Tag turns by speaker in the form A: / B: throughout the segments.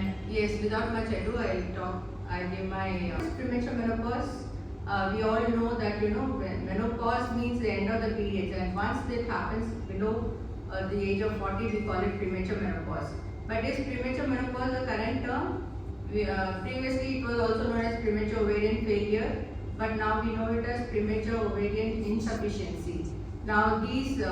A: And yes, without much ado, I'll give my premature menopause. We all know that when menopause means the end of the periods, and once it happens below the age of 40, we call it premature menopause. But is premature menopause a current term? Previously, it was also known as premature ovarian failure, but now we know it as premature ovarian insufficiency. Now, these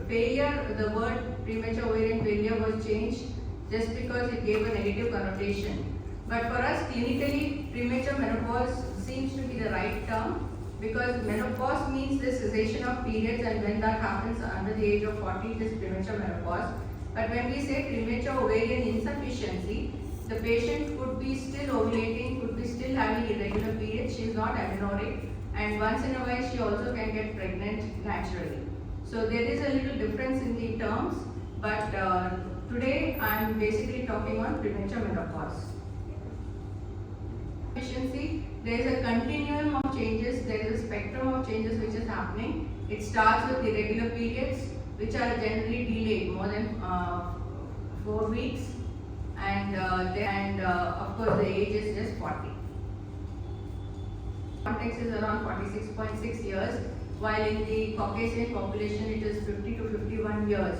A: failure, the word premature ovarian failure was changed just because it gave a negative connotation. But for us, clinically, premature menopause seems to be the right term, because menopause means the cessation of periods, and when that happens under the age of 40, it is premature menopause. But when we say premature ovarian insufficiency, the patient could be still ovulating, could be still having irregular periods, she is not amenorrheic, and once in a while she also can get pregnant naturally. So there is a little difference in the terms, but today I am basically talking on premature menopause. Efficiency, there is a continuum of changes, there is a spectrum of changes which is happening. It starts with irregular periods, which are generally delayed more than 4 weeks, and of course the age is just 40. Context is around 46.6 years, while in the Caucasian population it is 50 to 51 years.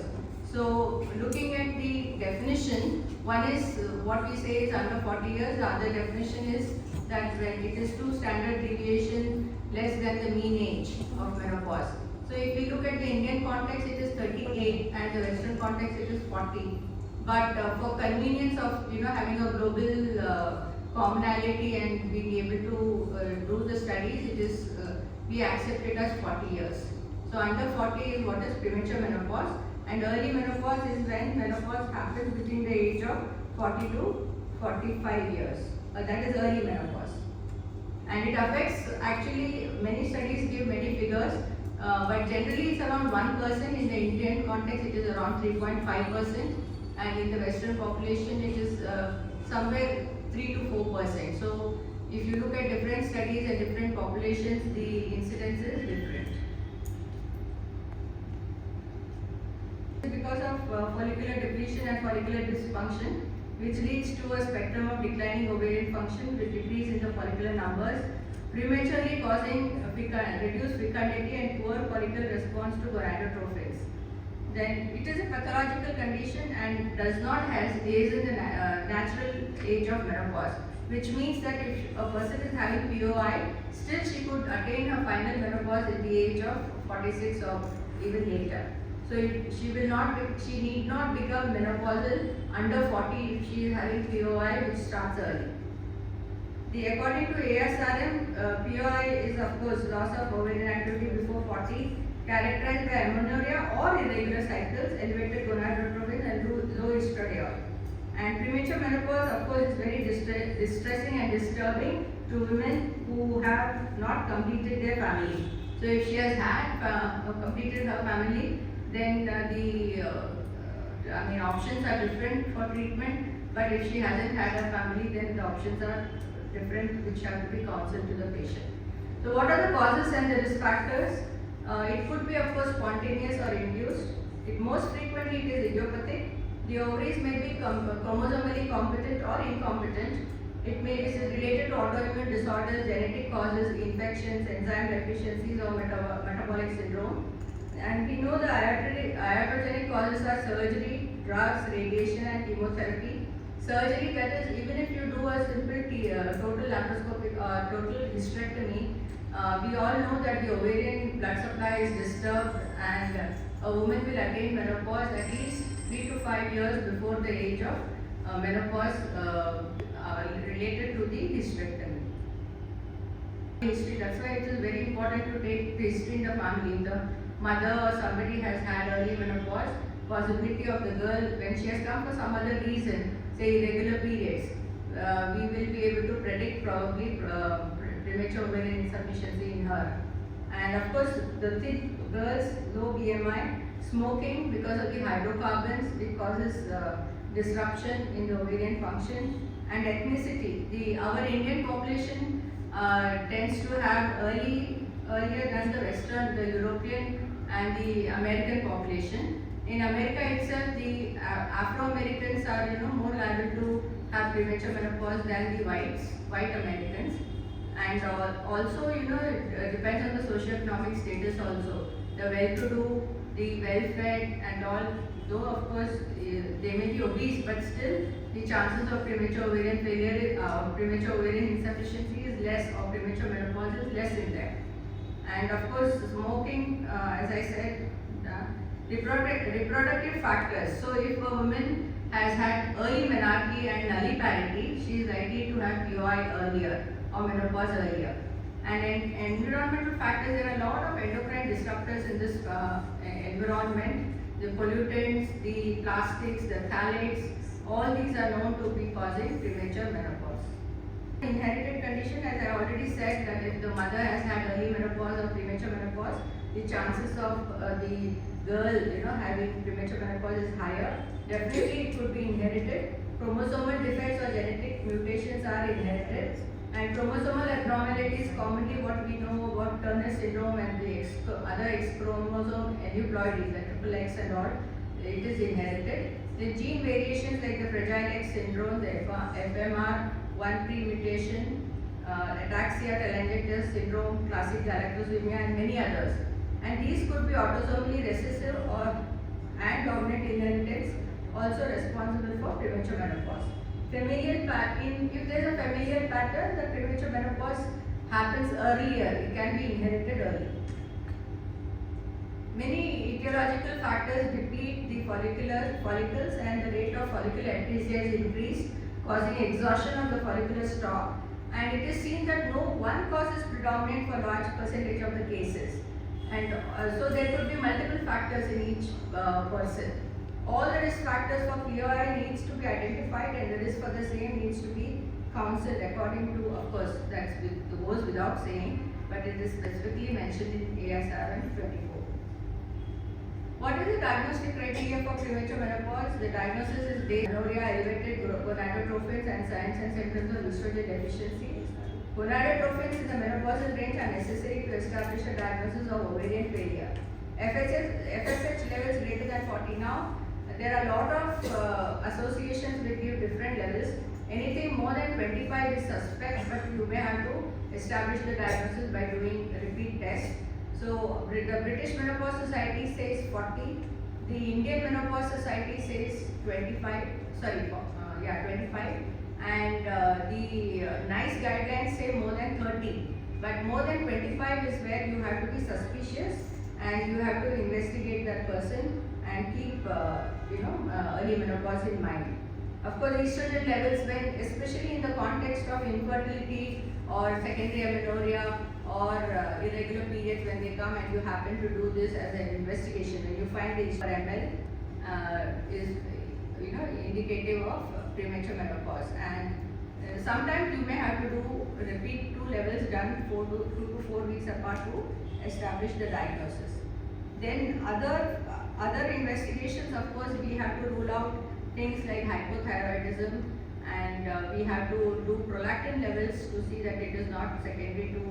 A: So looking at the definition, one is what we say is under 40 years, the other definition is that when it is 2 standard deviation less than the mean age of menopause. So if we look at the Indian context, it is 38, and the Western context it is 40. But for convenience of having a global commonality and being able to do the studies, it is we accept it as 40 years. So under 40 is what is premature menopause, and early menopause is when menopause happens between the age of 40 to 45 years. That is early menopause, and it affects, actually many studies give many figures, but generally it's around 1%. In the Indian context it is around 3.5%, and in the Western population it is somewhere 3 to 4%. So if you look at different studies and different populations, the incidence is different. Because of follicular depletion and follicular dysfunction, which leads to a spectrum of declining ovarian function with decrease in the follicular numbers, prematurely causing reduced fecundity and poor follicular response to gonadotrophins. Then it is a pathological condition and does not have age in the natural age of menopause, which means that if a person is having POI, still she could attain her final menopause at the age of 46 or even later. So she need not become menopausal under 40 if she is having POI, which starts early. According to ASRM, POI is of course loss of ovarian activity before 40, characterized by amenorrhea or irregular cycles, elevated gonadotropin and low estradiol. And premature menopause, of course, is very distressing and disturbing to women who have not completed their family. So if she has had completed her family, then options are different for treatment. But if she hasn't had a family, then the options are different, which have to be counseled to the patient. So what are the causes and the risk factors? It could be, of course, spontaneous or induced. Most frequently it is idiopathic. The ovaries may be chromosomally competent or incompetent. It is related to autoimmune disorders, genetic causes, infections, enzyme deficiencies, or metabolic syndrome. And we know the iatrogenic causes are surgery, drugs, radiation, and chemotherapy. Surgery, that is, even if you do a simple total laparoscopic or total hysterectomy, we all know that the ovarian blood supply is disturbed, and a woman will attain menopause at least 3 to 5 years before the age of menopause related to the hysterectomy. History, that's why it is very important to take the history in the family. If the mother or somebody has had early menopause, possibility of the girl, when she has come for some other reason, say irregular periods, we will be able to predict probably premature ovarian insufficiency in her. And of course, the thin girls, low BMI, smoking because of the hydrocarbons, it causes disruption in the ovarian function, and ethnicity. Our Indian population tends to have earlier than the Western, the European and the American population. In America itself, the Afro-Americans are more liable to have premature menopause than the white Americans. And also, it depends on the socioeconomic status also. The well-to-do, the well-fed and all, though of course they may be obese, but still the chances of premature ovarian failure, premature ovarian insufficiency is less, or premature menopause is less in them. And of course, smoking, as I said, reproductive factors. So if a woman has had early menarche and nulliparity, she is likely to have POI earlier or menopause earlier. And in environmental factors, there are a lot of endocrine disruptors in this environment. The pollutants, the plastics, the phthalates, all these are known to be causing premature menopause. Inherited condition, as I already said, that if the mother has had early menopause or premature menopause, the chances of the girl, having premature menopause is higher. Definitely it could be inherited. Chromosomal defects or genetic mutations are inherited. And chromosomal abnormalities, commonly what we know about Turner syndrome and the other X chromosome aneuploidies, like triple X and all, it is inherited. The gene variations like the Fragile X syndrome, the FMR1 pre-mutation, ataxia telangiectasis syndrome, classic galactosemia, and many others. And these could be autosomally recessive and dominant inheritance, also responsible for premature menopause. Familial pattern, if there is a familial pattern, the premature menopause happens earlier, it can be inherited early. Many etiological factors deplete the follicles and the rate of follicular atresia is increased, causing exhaustion of the follicular stock. And it is seen that no one cause is predominant for large percentage of the cases. And so there could be multiple factors in each person. All the risk factors for POI needs to be identified, and the risk for the same needs to be counseled according to, of course, that goes without saying, but it is specifically mentioned in ASR 24. What is the diagnostic criteria for premature menopause? The diagnosis is dysmenorrhea, elevated gonadotrophins, and signs and symptoms of estrogen deficiency. Gonadotrophins in the menopausal range are necessary to establish a diagnosis of ovarian failure. FSH levels greater than 40 now. There are a lot of associations with you different levels. Anything more than 25 is suspect, but you may have to establish the diagnosis by doing repeat tests. So the British Menopause Society says 40. The Indian Menopause Society says 25. 25. And the NICE guidelines say more than 30. But more than 25 is where you have to be suspicious and you have to investigate that person and keep early menopause in mind. Of course, estrogen levels, when especially in the context of infertility or secondary amenorrhea or irregular periods, when they come and you happen to do this as an investigation, when you find the estrogen ml is indicative of premature menopause, and sometimes you may have to do repeat 2 levels done 2 to 4 weeks apart to establish the diagnosis. Then other investigations, of course, we have to rule out things like hypothyroidism, and we have to do prolactin levels to see that it is not secondary to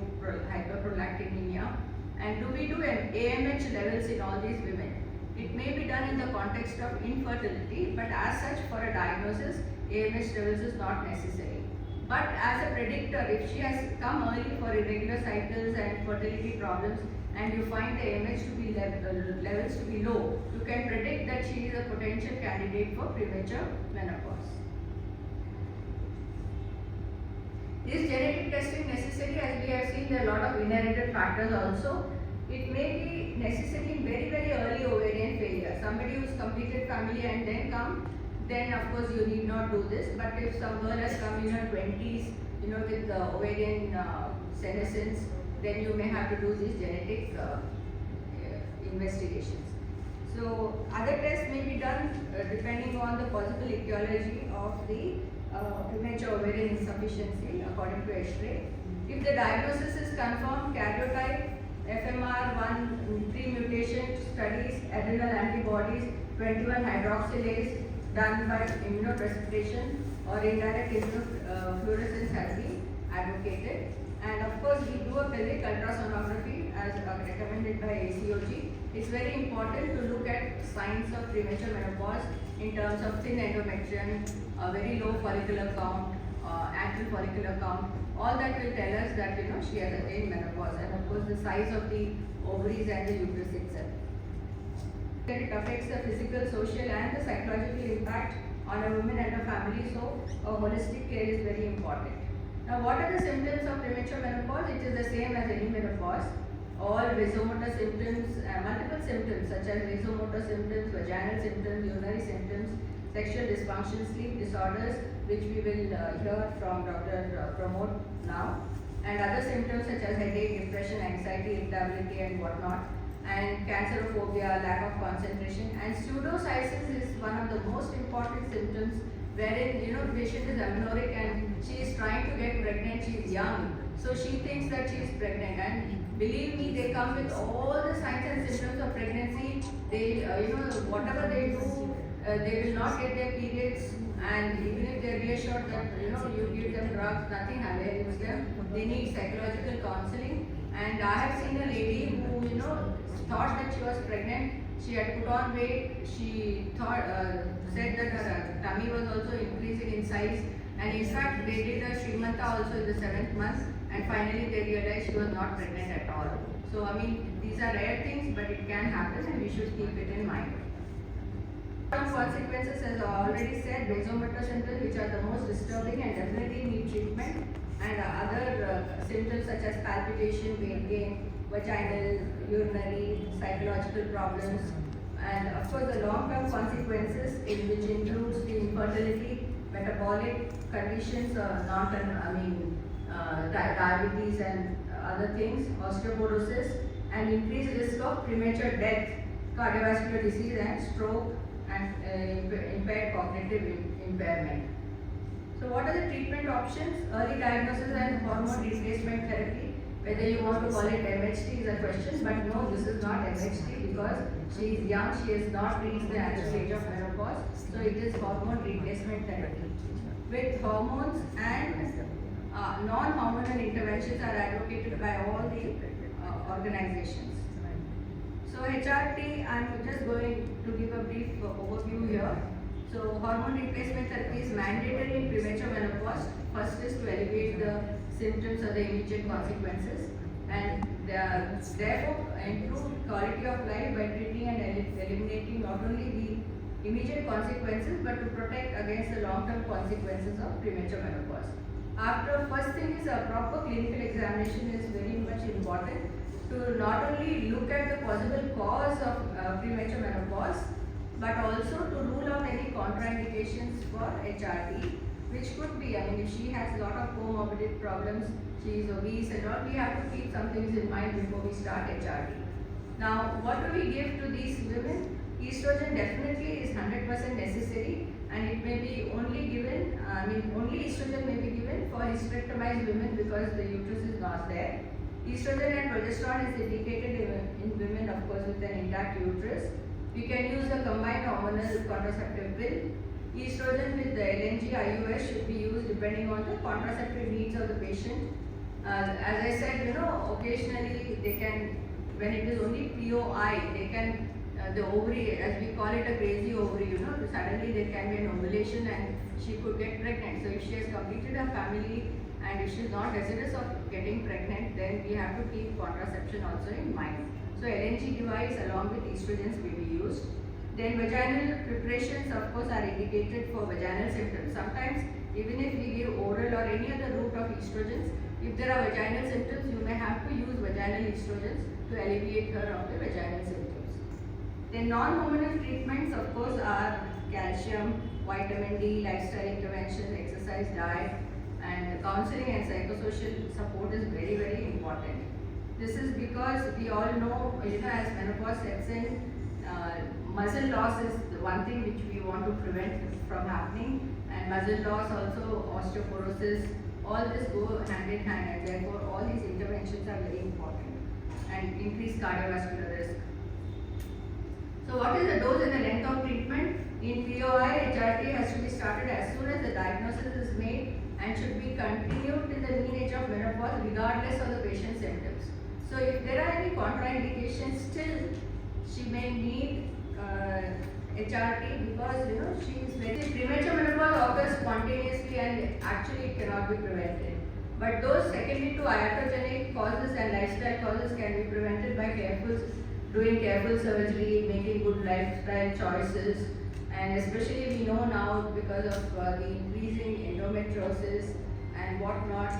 A: hyperprolactinemia. And do we do an AMH levels in all these women? It may be done in the context of infertility, but as such for a diagnosis, AMH levels is not necessary. But as a predictor, if she has come early for irregular cycles and fertility problems, and you find the AMH to be levels to be low, you can predict that she is a potential candidate for premature menopause. Is genetic testing necessary? As we have seen, there are a lot of inherited factors also. It may be necessary in very, very early ovarian failure. Somebody who's completed family and then come, then of course you need not do this. But if some girl has come in her 20s, with the ovarian senescence, then you may have to do these genetic investigations. So other tests may be done depending on the possible etiology of the premature ovarian insufficiency according to X-ray. If the diagnosis is confirmed, karyotype, FMR1 pre-mutation studies, adrenal antibodies, 21 hydroxylase done by immunoprecipitation or indirect immunofluorescence has been advocated. And of course, we do a pelvic ultrasonography as recommended by ACOG. It's very important to look at signs of premature menopause in terms of thin endometrium, very low follicular count, atrial follicular count. All that will tell us that she has attained menopause, and of course the size of the ovaries and the uterus itself. It affects the physical, social, and the psychological impact on a woman and a family. So a holistic care is very important. Now, what are the symptoms of premature menopause? It is the same as any menopause. All vasomotor symptoms, multiple symptoms such as vasomotor symptoms, vaginal symptoms, urinary symptoms, sexual dysfunction, sleep disorders, which we will hear from Dr. Pramod now, and other symptoms such as headache, depression, anxiety, irritability, and whatnot, and cancerophobia, lack of concentration, and pseudocysis is one of the most important symptoms, wherein the patient is amenorrheic and she is trying to get pregnant. She is young, so she thinks that she is pregnant, and believe me, they come with all the signs and symptoms of pregnancy. They whatever they do, they will not get their periods, and even if they are reassured that you give them drugs, nothing happens to them. They need psychological counseling. And I have seen a lady who thought that she was pregnant. She had put on weight. She said that her tummy was also increasing in size, and in fact they did a Srimanta also in the 7th month, and finally they realized she was not pregnant at all. So I mean, these are rare things, but it can happen, and we should keep it in mind. Consequences, as I already said, vasomotor symptoms, which are the most disturbing and definitely need treatment, and other symptoms such as palpitation, weight gain, vaginal, urinary, psychological problems, and of course the long-term consequences, which includes the infertility, metabolic conditions, diabetes and other things, osteoporosis, and increased risk of premature death, cardiovascular disease, and stroke, and impaired cognitive impairment. So what are the treatment options? Early diagnosis and hormone replacement therapy. Whether you want to call it MHT is a question, but no, this is not MHT because she is young, she has not reached the actual age of menopause. So it is hormone replacement therapy. With hormones and non-hormonal interventions are advocated by all the organizations. So HRT, I'm just going to give a brief overview here. So hormone replacement therapy is mandatory in premature menopause. First is to alleviate the symptoms or the immediate consequences, and therefore improve quality of life by treating and eliminating not only the immediate consequences but to protect against the long-term consequences of premature menopause. After, first thing is a proper clinical examination is very much important to not only look at the possible cause of premature menopause, but also to rule out any contraindications for HRT, which could be, if she has a lot of comorbid problems, she is obese and all, we have to keep some things in mind before we start HRT. Now, what do we give to these women? Estrogen definitely is 100% necessary, and it may be only given, only estrogen may be given for hysterectomized women because the uterus is not there. Estrogen and progesterone is indicated in women, of course, with an intact uterus. We can use a combined hormonal contraceptive pill. Estrogen with the LNG IUS should be used depending on the contraceptive needs of the patient. As I said, occasionally they can, when it is only POI, they can, the ovary, as we call it a crazy ovary, suddenly there can be an ovulation and she could get pregnant. So if she has completed her family and if she is not desirous of getting pregnant, then we have to keep contraception also in mind. So LNG device along with estrogens may be used. Then vaginal preparations, of course, are indicated for vaginal symptoms. Sometimes even if we give oral or any other route of estrogens, if there are vaginal symptoms, you may have to use vaginal estrogens to alleviate her of the vaginal symptoms. Then non-hormonal treatments, of course, are calcium, vitamin D, lifestyle interventions, exercise, diet, and counseling and psychosocial support is very, very important. This is because we all know, as menopause sets in, muscle loss is the one thing which we want to prevent from happening, and muscle loss, also osteoporosis, all this go hand in hand, and therefore all these interventions are very important and increase cardiovascular risk. So what is the dose and the length of treatment? In POI, HRT has to be started as soon as the diagnosis is made and should be continued till the mean age of menopause regardless So if there are any contraindications, still she may need HRT because she is very premature menopause occurs spontaneously and actually it cannot be prevented. But those secondary to iatrogenic causes and lifestyle causes can be prevented by doing careful surgery, making good lifestyle choices, and especially we know now because of the increasing endometriosis and whatnot,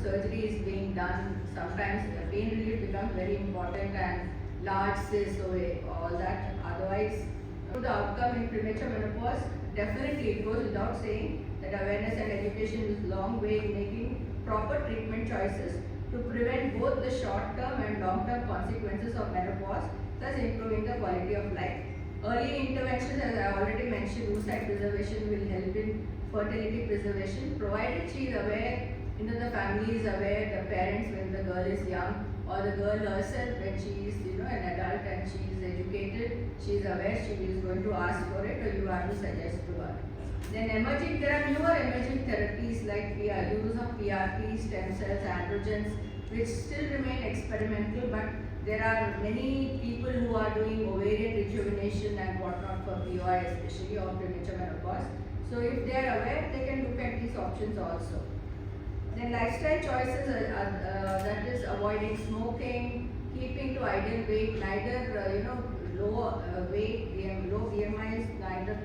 A: surgery is being done. Sometimes pain relief becomes very important and large cysts all that. Otherwise, the outcome in premature menopause, definitely it goes without saying that awareness and education is a long way in making proper treatment choices to prevent both the short-term and long-term consequences of menopause, thus improving the quality of life. Early interventions, as I already mentioned, oocyte preservation will help in fertility preservation, provided she is aware, the family is aware, the parents when the girl is young, or the girl herself when she is an adult and she is educated, she is aware, she is going to ask for it, or you have to suggest to her. Then there are newer emerging therapies like use of PRP, stem cells, androgens, which still remain experimental, but there are many people who are doing ovarian rejuvenation and whatnot for POI, especially or premature menopause. So if they are aware, they can look at these options also. Then lifestyle choices that is avoiding smoking, keeping to ideal weight, neither low weight, low BMI, neither